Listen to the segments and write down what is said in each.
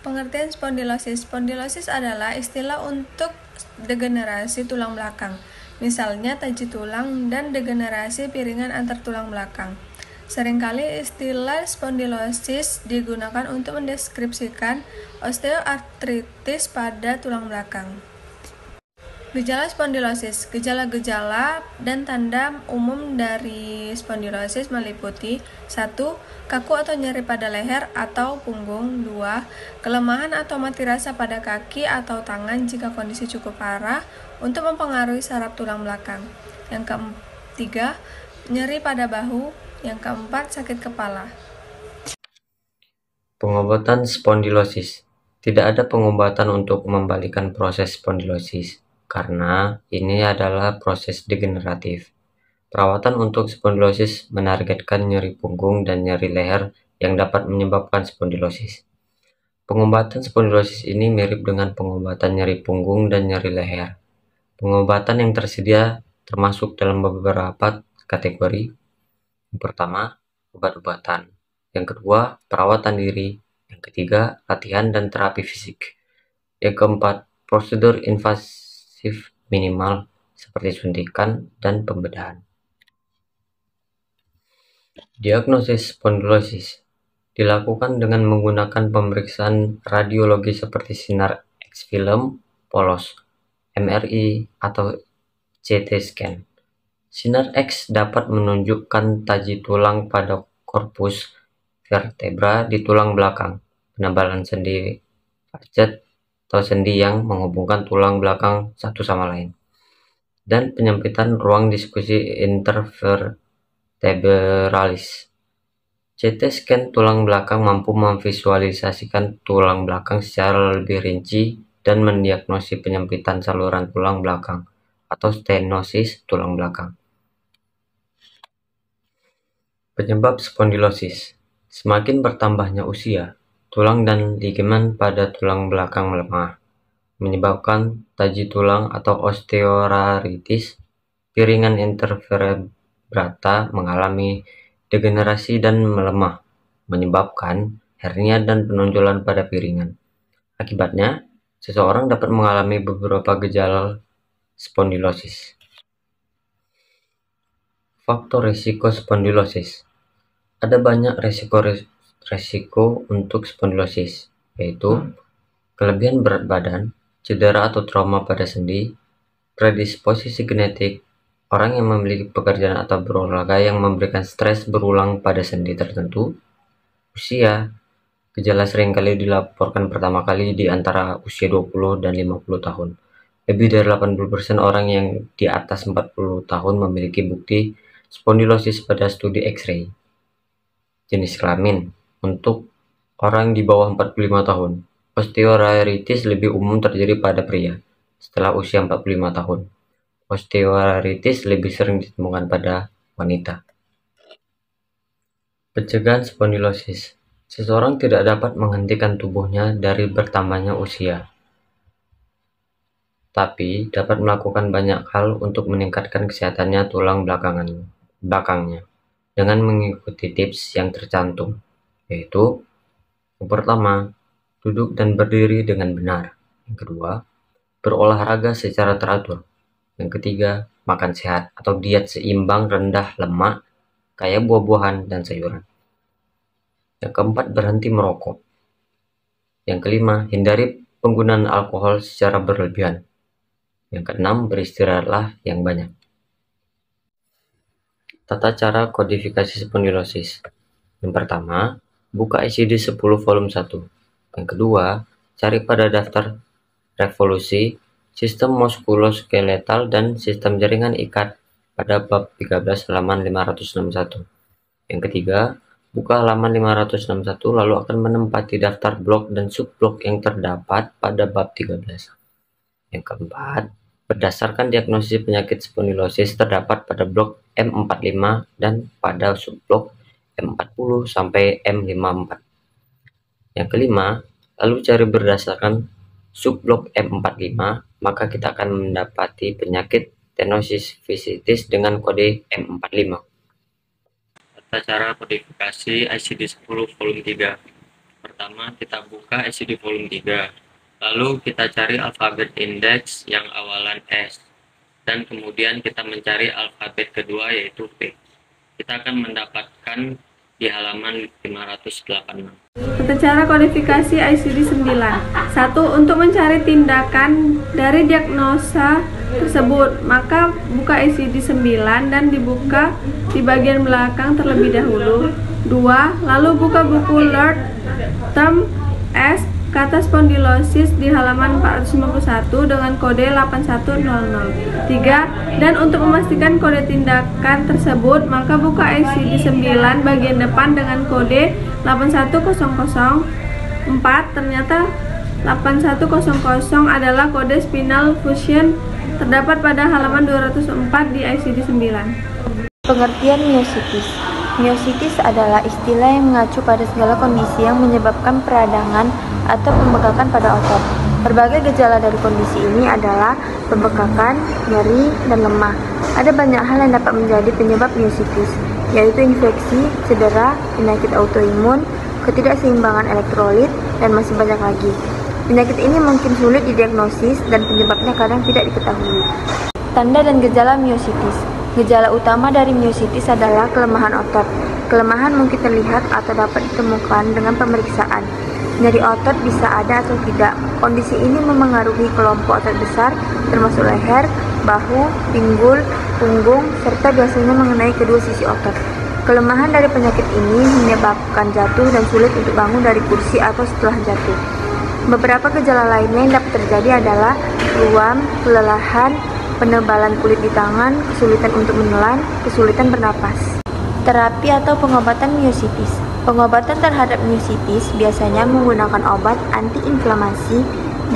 Pengertian spondilosis. Spondilosis adalah istilah untuk degenerasi tulang belakang, misalnya taji tulang dan degenerasi piringan antar tulang belakang. Seringkali istilah spondilosis digunakan untuk mendeskripsikan osteoartritis pada tulang belakang. Gejala spondilosis. Gejala-gejala dan tanda umum dari spondilosis meliputi 1. Kaku atau nyeri pada leher atau punggung. 2. Kelemahan atau mati rasa pada kaki atau tangan jika kondisi cukup parah untuk mempengaruhi saraf tulang belakang. Yang ketiga, nyeri pada bahu. Yang keempat, sakit kepala. Pengobatan spondilosis. Tidak ada pengobatan untuk membalikan proses spondilosis, karena ini adalah proses degeneratif. Perawatan untuk spondilosis menargetkan nyeri punggung dan nyeri leher yang dapat menyebabkan spondilosis. Pengobatan spondilosis ini mirip dengan pengobatan nyeri punggung dan nyeri leher. Pengobatan yang tersedia termasuk dalam beberapa kategori. Yang pertama, obat-obatan. Yang kedua, perawatan diri. Yang ketiga, latihan dan terapi fisik. Yang keempat, prosedur invasif minimal seperti suntikan dan pembedahan. Diagnosis spondilosis dilakukan dengan menggunakan pemeriksaan radiologi seperti sinar X-film polos, MRI, atau CT scan. Sinar X dapat menunjukkan taji tulang pada korpus vertebra di tulang belakang, penebalan sendi pacet atau sendi yang menghubungkan tulang belakang satu sama lain, dan penyempitan ruang diskusi intervertebralis. CT scan tulang belakang mampu memvisualisasikan tulang belakang secara lebih rinci dan mendiagnosis penyempitan saluran tulang belakang atau stenosis tulang belakang. Penyebab spondilosis. Semakin bertambahnya usia, tulang dan ligamen pada tulang belakang melemah, menyebabkan taji tulang atau osteoartritis. Piringan intervertebrata mengalami degenerasi dan melemah, menyebabkan hernia dan penonjolan pada piringan. Akibatnya, seseorang dapat mengalami beberapa gejala spondilosis. Faktor risiko spondilosis. Ada banyak resiko untuk spondilosis, yaitu kelebihan berat badan, cedera atau trauma pada sendi, predisposisi genetik, orang yang memiliki pekerjaan atau berolahraga yang memberikan stres berulang pada sendi tertentu, usia. Gejala seringkali dilaporkan pertama kali di antara usia 20 dan 50 tahun. Lebih dari 80% orang yang di atas 40 tahun memiliki bukti spondilosis pada studi X-ray. Jenis kelamin. Untuk orang di bawah 45 tahun, osteoartritis lebih umum terjadi pada pria setelah usia 45 tahun. Osteoartritis lebih sering ditemukan pada wanita. Pencegahan spondilosis. Seseorang tidak dapat menghentikan tubuhnya dari bertambahnya usia, tapi dapat melakukan banyak hal untuk meningkatkan kesehatannya tulang belakangnya dengan mengikuti tips yang tercantum, yaitu yang pertama, duduk dan berdiri dengan benar. Yang kedua, berolahraga secara teratur. Yang ketiga, makan sehat atau diet seimbang rendah lemak, kaya buah-buahan dan sayuran. Yang keempat, berhenti merokok. Yang kelima, hindari penggunaan alkohol secara berlebihan. Yang keenam, beristirahatlah yang banyak. Tata cara kodifikasi spondilosis. Yang pertama, buka ICD-10 volume 1. Yang kedua, cari pada daftar revolusi, sistem muskuloskeletal dan sistem jaringan ikat pada bab 13 halaman 561. Yang ketiga, buka halaman 561 lalu akan menempati daftar blok dan subblok yang terdapat pada bab 13. Yang keempat, berdasarkan diagnosis penyakit spondilosis terdapat pada blok M45 dan pada subblok M40 sampai M54. Yang kelima, lalu cari berdasarkan subblok M45, maka kita akan mendapati penyakit stenosis fasciitis dengan kode M45. Tata cara kodifikasi ICD-10 volume 3. Pertama, kita buka ICD volume 3. Lalu kita cari alfabet indeks yang awalan S. Dan kemudian kita mencari alfabet kedua yaitu P. Kita akan mendapatkan di halaman 586. Tata cara kodifikasi ICD 9. 1. Untuk mencari tindakan dari diagnosa tersebut, maka buka ICD 9 dan dibuka di bagian belakang terlebih dahulu. 2. Lalu buka buku Lord Term S kata spondylosis di halaman 451 dengan kode 8100. 3. Dan untuk memastikan kode tindakan tersebut, maka buka ICD 9 bagian depan dengan kode 8100. 4. Ternyata 8100 adalah kode spinal fusion terdapat pada halaman 204 di ICD 9. Pengertian miositis. Miositis adalah istilah yang mengacu pada segala kondisi yang menyebabkan peradangan atau pembekakan pada otot. Berbagai gejala dari kondisi ini adalah pembekakan, nyeri, dan lemah. Ada banyak hal yang dapat menjadi penyebab miositis, yaitu infeksi, cedera, penyakit autoimun, ketidakseimbangan elektrolit, dan masih banyak lagi. Penyakit ini mungkin sulit didiagnosis dan penyebabnya kadang tidak diketahui. Tanda dan gejala miositis. Gejala utama dari miositis adalah kelemahan otot. Kelemahan mungkin terlihat atau dapat ditemukan dengan pemeriksaan. Nyeri otot bisa ada atau tidak. Kondisi ini memengaruhi kelompok otot besar, termasuk leher, bahu, pinggul, punggung, serta biasanya mengenai kedua sisi otot. Kelemahan dari penyakit ini menyebabkan jatuh dan sulit untuk bangun dari kursi atau setelah jatuh. Beberapa gejala lainnya yang dapat terjadi adalah ruam, kelelahan, penebalan kulit di tangan, kesulitan untuk menelan, kesulitan bernapas. Terapi atau pengobatan miositis. Pengobatan terhadap miositis biasanya menggunakan obat antiinflamasi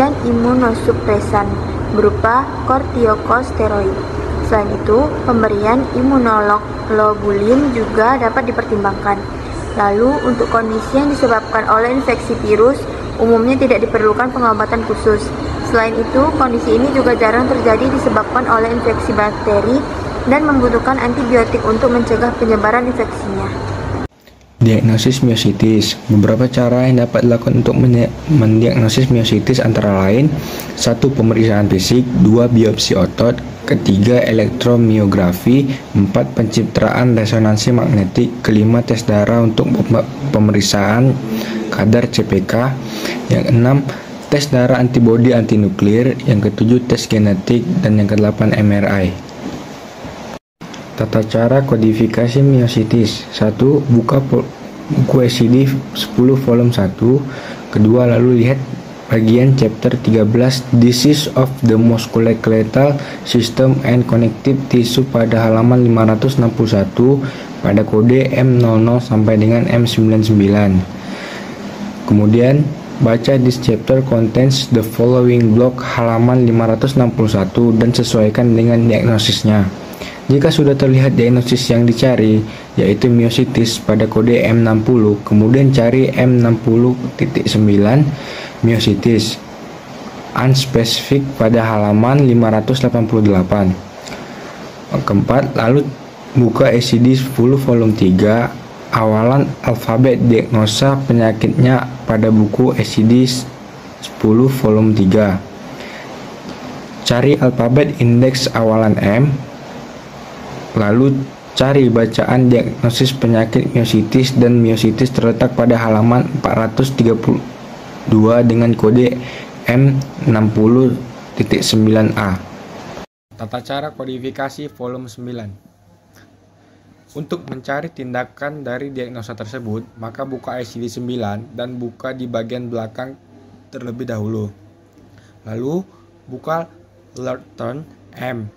dan imunosupresan berupa kortikosteroid. Selain itu, pemberian imunoglobulin juga dapat dipertimbangkan. Lalu, untuk kondisi yang disebabkan oleh infeksi virus, umumnya tidak diperlukan pengobatan khusus. Selain itu, kondisi ini juga jarang terjadi disebabkan oleh infeksi bakteri dan membutuhkan antibiotik untuk mencegah penyebaran infeksinya. Diagnosis miositis. Beberapa cara yang dapat dilakukan untuk mendiagnosis miositis antara lain: 1. Pemeriksaan fisik, 2. Biopsi otot, 3. Elektromiografi, 4. Pencitraan resonansi magnetik, 5. Tes darah untuk pemeriksaan kadar CPK, yang 6. Tes darah antibodi antinuklir, yang ke-7 tes genetik, dan yang ke-8 MRI. Tata cara kodifikasi miositis. 1. Buka buku ICD 10 volume 1. Kedua, lalu lihat bagian chapter 13 Disease of the Musculoskeletal System and Connective Tissue pada halaman 561 pada kode M00 sampai dengan M99. Kemudian baca this chapter contains the following block halaman 561 dan sesuaikan dengan diagnosisnya. Jika sudah terlihat diagnosis yang dicari, yaitu miositis pada kode M60, kemudian cari M60.9 miositis unspecific pada halaman 588. Keempat, lalu buka ICD 10 volume 3 awalan alfabet diagnosa penyakitnya pada buku ICD 10 volume 3. Cari alfabet indeks awalan M, lalu cari bacaan diagnosis penyakit miositis dan miositis terletak pada halaman 432 dengan kode M60.9A. Tata cara kodifikasi volume 9. Untuk mencari tindakan dari diagnosa tersebut, maka buka ICD 9 dan buka di bagian belakang terlebih dahulu. Lalu, buka Lord Term M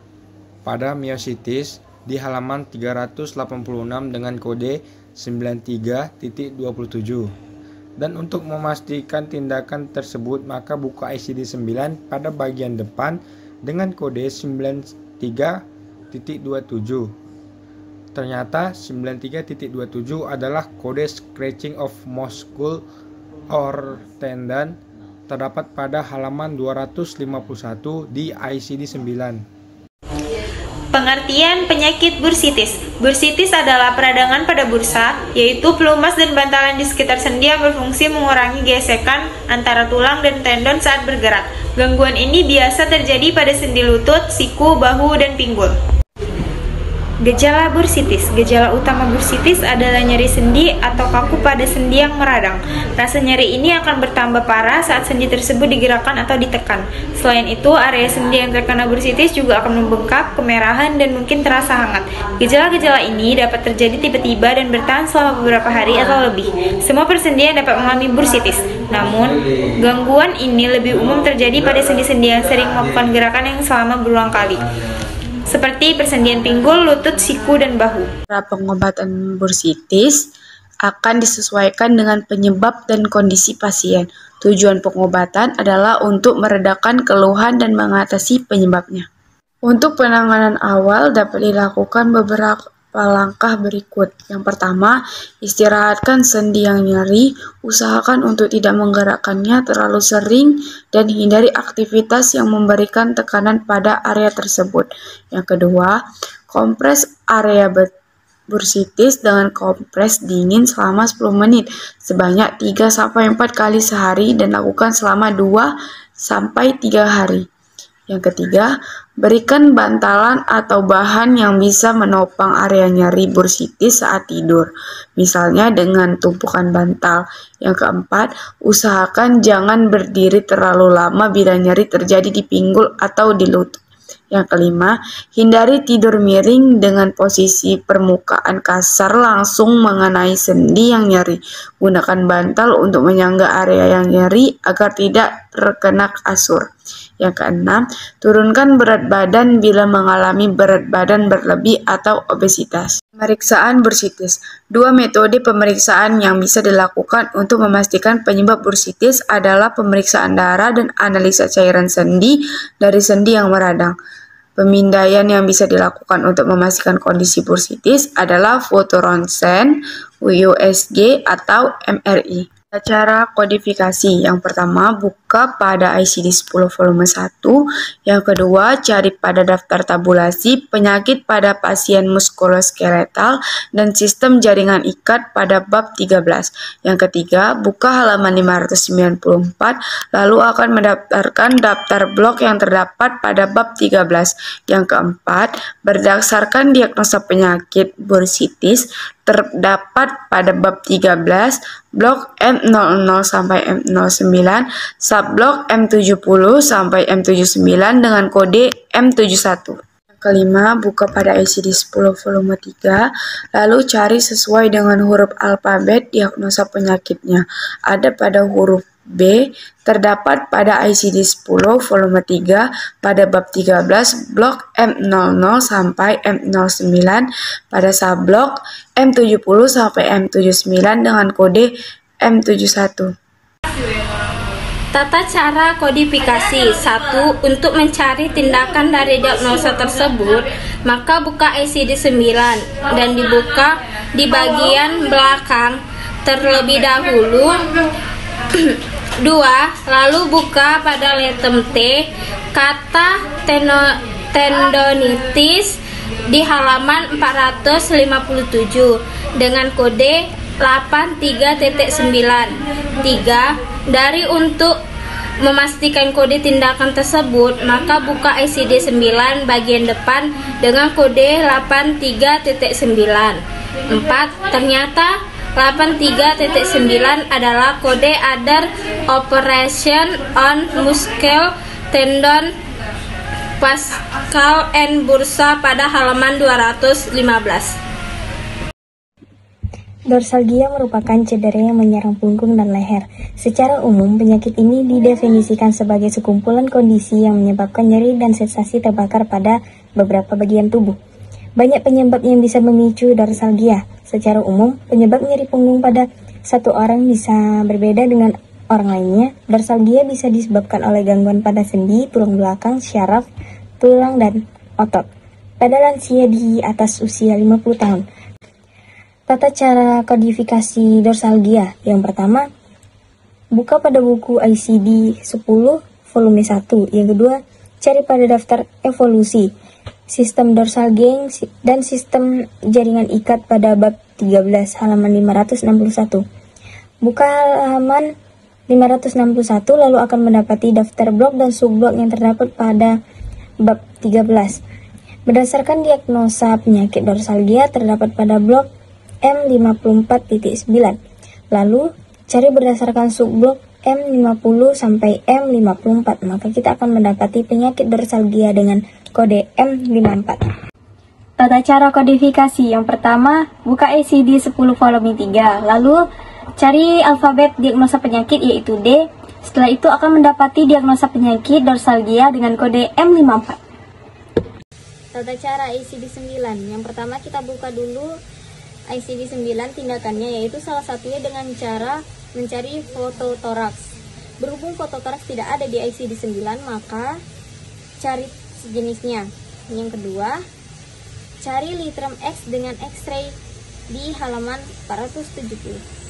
pada miositis di halaman 386 dengan kode 93.27. Dan untuk memastikan tindakan tersebut, maka buka ICD 9 pada bagian depan dengan kode 93.27. Ternyata 93.27 adalah kode scratching of muscle or tendon terdapat pada halaman 251 di ICD 9. Pengertian penyakit bursitis. Bursitis adalah peradangan pada bursa, yaitu pelumas dan bantalan di sekitar sendi yang berfungsi mengurangi gesekan antara tulang dan tendon saat bergerak. Gangguan ini biasa terjadi pada sendi lutut, siku, bahu, dan pinggul. Gejala bursitis. Gejala utama bursitis adalah nyeri sendi atau kaku pada sendi yang meradang. Rasa nyeri ini akan bertambah parah saat sendi tersebut digerakkan atau ditekan. Selain itu, area sendi yang terkena bursitis juga akan membengkak, kemerahan, dan mungkin terasa hangat. Gejala-gejala ini dapat terjadi tiba-tiba dan bertahan selama beberapa hari atau lebih. Semua persendian dapat mengalami bursitis. Namun, gangguan ini lebih umum terjadi pada sendi-sendi yang sering melakukan gerakan yang selama berulang kali, seperti persendian pinggul, lutut, siku, dan bahu. Pengobatan bursitis akan disesuaikan dengan penyebab dan kondisi pasien. Tujuan pengobatan adalah untuk meredakan keluhan dan mengatasi penyebabnya. Untuk penanganan awal dapat dilakukan beberapa langkah berikut. Yang pertama, istirahatkan sendi yang nyeri, usahakan untuk tidak menggerakkannya terlalu sering dan hindari aktivitas yang memberikan tekanan pada area tersebut. Yang kedua, kompres area bursitis dengan kompres dingin selama 10 menit sebanyak 3-4 kali sehari dan lakukan selama 2-3 hari. Yang ketiga, berikan bantalan atau bahan yang bisa menopang area nyeri bursitis saat tidur, misalnya dengan tumpukan bantal. Yang keempat, usahakan jangan berdiri terlalu lama bila nyeri terjadi di pinggul atau di lutut. Yang kelima, hindari tidur miring dengan posisi permukaan kasar langsung mengenai sendi yang nyeri. Gunakan bantal untuk menyangga area yang nyeri agar tidak terkena kasur. Yang keenam, turunkan berat badan bila mengalami berat badan berlebih atau obesitas. Pemeriksaan bursitis. Dua metode pemeriksaan yang bisa dilakukan untuk memastikan penyebab bursitis adalah pemeriksaan darah dan analisa cairan sendi dari sendi yang meradang. Pemindaian yang bisa dilakukan untuk memastikan kondisi bursitis adalah foto ronsen, USG, atau MRI. Cara kodifikasi. Yang pertama, buka pada ICD-10 volume 1. Yang kedua, cari pada daftar tabulasi penyakit pada pasien muskuloskeletal dan sistem jaringan ikat pada bab 13. Yang ketiga, buka halaman 594, lalu akan mendaftarkan daftar blok yang terdapat pada bab 13. Yang keempat, berdasarkan diagnosa penyakit bursitis terdapat pada bab 13, blok M00 sampai M09, subblok M70 sampai M79 dengan kode M71. Yang kelima, buka pada ICD-10 volume 3, lalu cari sesuai dengan huruf alfabet diagnosa penyakitnya. Ada pada huruf B, terdapat pada ICD-10 volume 3 pada bab 13 blok M00 sampai M09, pada subblok M70 sampai M79 dengan kode M71. Tata cara kodifikasi. 1. Untuk mencari tindakan dari diagnosa tersebut, maka buka ICD-9 dan dibuka di bagian belakang terlebih dahulu. 2. Lalu buka pada letem T kata tendonitis di halaman 457 dengan kode 83.9. 3. Dari untuk memastikan kode tindakan tersebut, maka buka ICD-9 bagian depan dengan kode 83.9. 4. Ternyata 83.9 adalah kode Other Operation on Muscle Tendon Pascal and Bursa pada halaman 215. Dorsalgia merupakan cedera yang menyerang punggung dan leher. Secara umum, penyakit ini didefinisikan sebagai sekumpulan kondisi yang menyebabkan nyeri dan sensasi terbakar pada beberapa bagian tubuh. Banyak penyebab yang bisa memicu dorsalgia. Secara umum, penyebab nyeri punggung pada satu orang bisa berbeda dengan orang lainnya. Dorsalgia bisa disebabkan oleh gangguan pada sendi, tulang belakang, syaraf, tulang, dan otot. Pada lansia di atas usia 50 tahun. Tata cara kodifikasi dorsalgia. Yang pertama, buka pada buku ICD-10 volume 1. Yang kedua, cari pada daftar evolusi. sistem dorsal gang, dan sistem jaringan ikat pada bab 13 halaman 561. Buka halaman 561 lalu akan mendapati daftar blok dan subblok yang terdapat pada bab 13. Berdasarkan diagnosa penyakit dorsalgia terdapat pada blok M54.9. Lalu cari berdasarkan subblok M50 sampai M54, maka kita akan mendapati penyakit dorsalgia dengan kode M54. Tata cara kodifikasi yang pertama, buka ICD 10 volume 3, lalu cari alfabet diagnosa penyakit yaitu D. Setelah itu akan mendapati diagnosa penyakit dorsalgia dengan kode M54. Tata cara ICD 9, yang pertama kita buka dulu ICD 9, tindakannya yaitu salah satunya dengan cara mencari foto toraks. Berhubung foto toraks tidak ada di ICD 9, maka cari sejenisnya. Yang kedua, cari Litrum X dengan X-ray di halaman 470.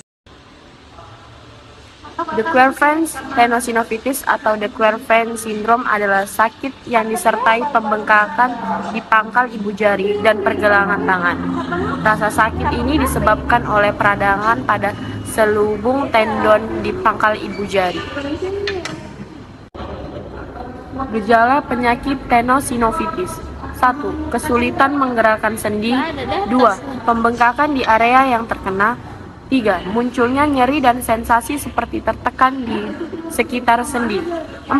De Quervain tenosynovitis atau De Quervain syndrome adalah sakit yang disertai pembengkakan di pangkal ibu jari dan pergelangan tangan. Rasa sakit ini disebabkan oleh peradangan pada selubung tendon di pangkal ibu jari. Gejala penyakit tenosynovitis: 1. Kesulitan menggerakkan sendi. 2. Pembengkakan di area yang terkena. 3. Munculnya nyeri dan sensasi seperti tertekan di sekitar sendi. 4.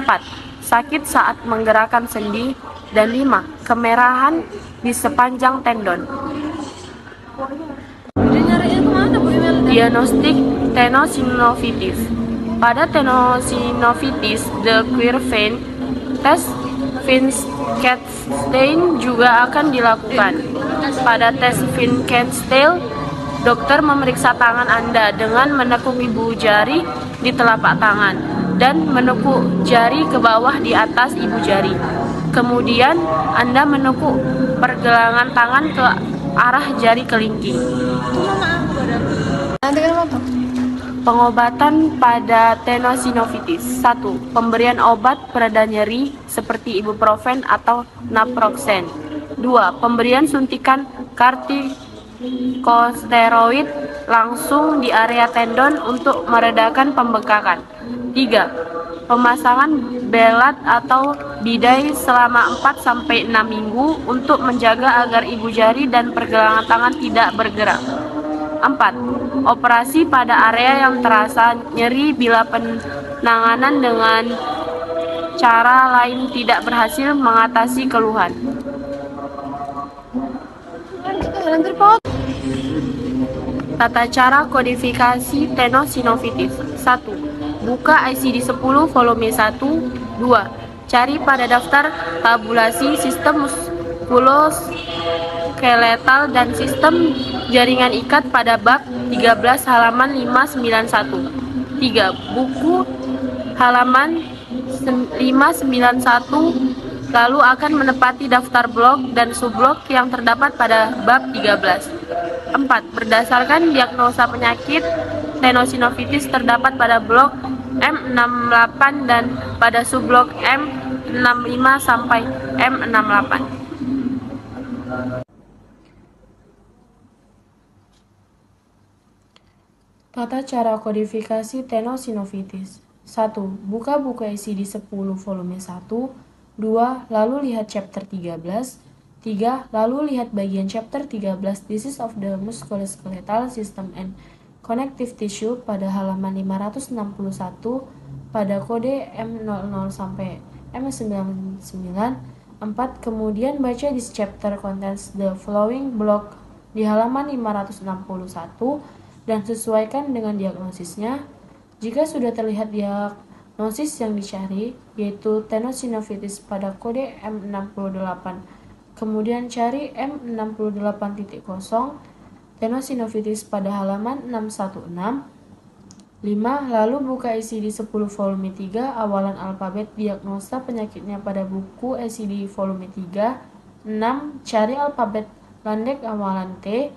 Sakit saat menggerakkan sendi. Dan 5. Kemerahan di sepanjang tendon. Diagnostik tenosynovitis. Pada tenosynovitis De Quervain, tes Wittgenstein juga akan dilakukan. Pada tes Wittgenstein, dokter memeriksa tangan Anda dengan menekuk ibu jari di telapak tangan dan menekuk jari ke bawah di atas ibu jari. Kemudian Anda menekuk pergelangan tangan ke arah jari kelingking. Pengobatan pada tenosynovitis: 1. Pemberian obat pereda nyeri seperti ibuprofen atau naproxen. 2. Pemberian suntikan kortikosteroid langsung di area tendon untuk meredakan pembengkakan. 3. Pemasangan belat atau bidai selama 4-6 minggu untuk menjaga agar ibu jari dan pergelangan tangan tidak bergerak. 4. Operasi pada area yang terasa nyeri bila penanganan dengan cara lain tidak berhasil mengatasi keluhan. Tata cara kodifikasi tenosynovitis: 1. Buka ICD 10 volume 1. 2. Cari pada daftar tabulasi sistem muskuloskeletal dan sistem jaringan ikat pada bab 13 halaman 591. 3. Buku halaman 591 lalu akan menepati daftar blok dan subblok yang terdapat pada bab 13. 4. Berdasarkan diagnosa penyakit tenosynovitis terdapat pada blok M68 dan pada subblok M65 sampai M68. Tata cara kodifikasi tenosynovitis: 1. Buka buku ICD 10 volume 1. 2. Lalu lihat chapter 13. 3. Lalu lihat bagian chapter 13 Disease of the Musculoskeletal System and Connective Tissue pada halaman 561 pada kode M00 sampai M99. 4. Kemudian baca this chapter contains the following block di halaman 561 dan sesuaikan dengan diagnosisnya. Jika sudah terlihat diagnosis yang dicari, yaitu tenosynovitis pada kode M68, kemudian cari M68.0 tenosynovitis pada halaman 616. 5. Lalu buka ICD 10 volume 3 awalan alfabet diagnosa penyakitnya pada buku ICD volume 3. 6. Cari alfabet landek awalan T.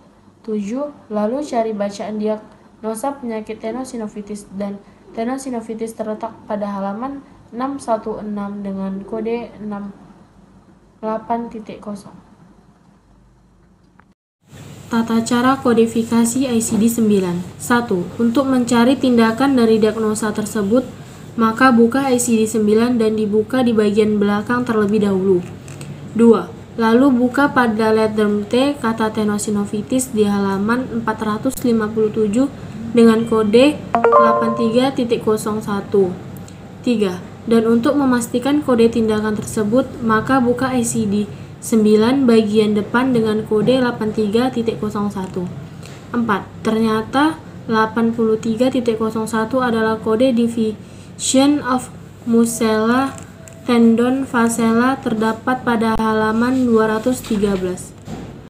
7. Lalu cari bacaan diagnosa penyakit tenosynovitis dan tenosynovitis terletak pada halaman 616 dengan kode 8.0. Tata cara kodifikasi ICD-9. 1. Untuk mencari tindakan dari diagnosa tersebut, maka buka ICD-9 dan dibuka di bagian belakang terlebih dahulu. 2. Lalu buka pada letterm T kata tenosinovitis di halaman 457 dengan kode 83.01. 3. Dan untuk memastikan kode tindakan tersebut, maka buka ICD-9 bagian depan dengan kode 83.01. 4. Ternyata 83.01 adalah kode division of muscella tendon facella terdapat pada halaman 213.